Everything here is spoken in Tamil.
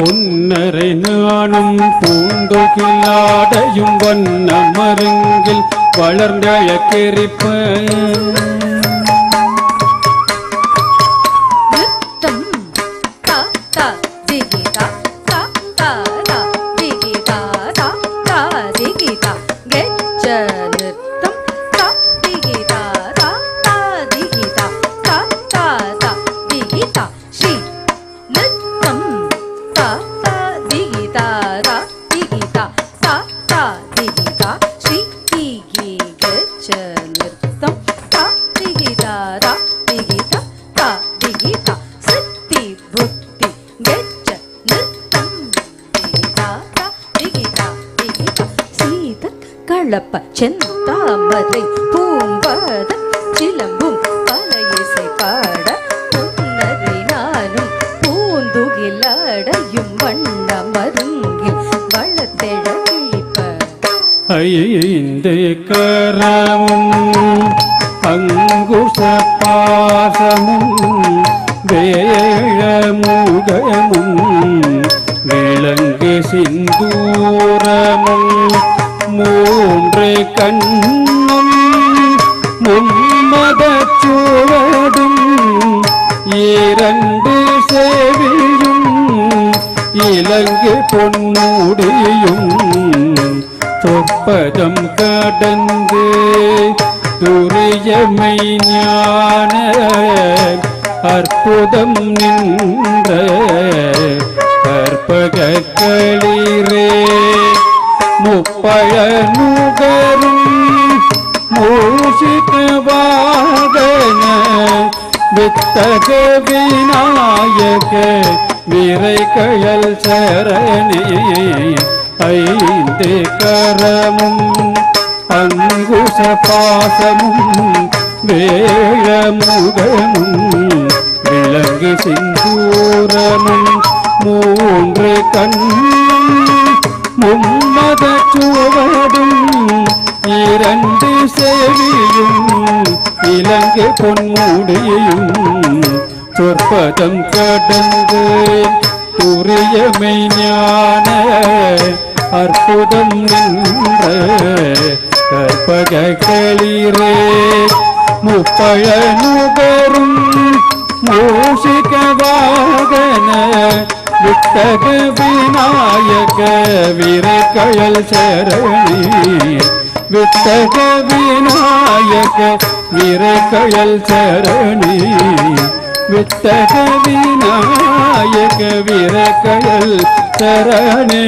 பொன்னரை நானும் பூந்தொகிலாடையும் வண்ண மருங்கில் வளர்ந்தழக்கெரிப்ப களப்ப செந்தாமரை பூம்பத சிலம்பும் பல இசை பாட பொன்னரை நானும் பூந்துகிலாடையும் வண்ண மருங்கில் வளர்த்தெழ கிழிப்ப ஐந்து கரமும் அங்குச பாசமும் வேழமுகமும் விளங்கு சிந்தூரமும் மூன்று கண்ணும் மும்மதச் சுவடும் இரண்டு செவியும் இலங்கு பொன்முடியும் சொற்பதம் கடந்து துரியமை ஞான அற்புதம் நின்ற கற்பகளிரே முப்பழ நுகரும் மூஷிக வாகன வித்தக விநாயக விரைகழல் சரணே ஐந்து கரமும் அங்குச பாசமும் வேழமுகமும் விளங்கு சிந்தூரமும் மூன்று கண்ணும் மும்மத சுவடும் இரண்டு செவியும் இலங்கு பொன்முடியும் சொற்பதம் கடந்து துரியமை ஞான அற்புதம் நின்ற கற்பகளிரே முப்பழ நுகரும் மூஷிக வாகன வித்தக விநாயக விரைகழல் சரணி வித்தக விநாயக விரைகழல் சரணி வித்தக விநாயக விரைகழல் சரணி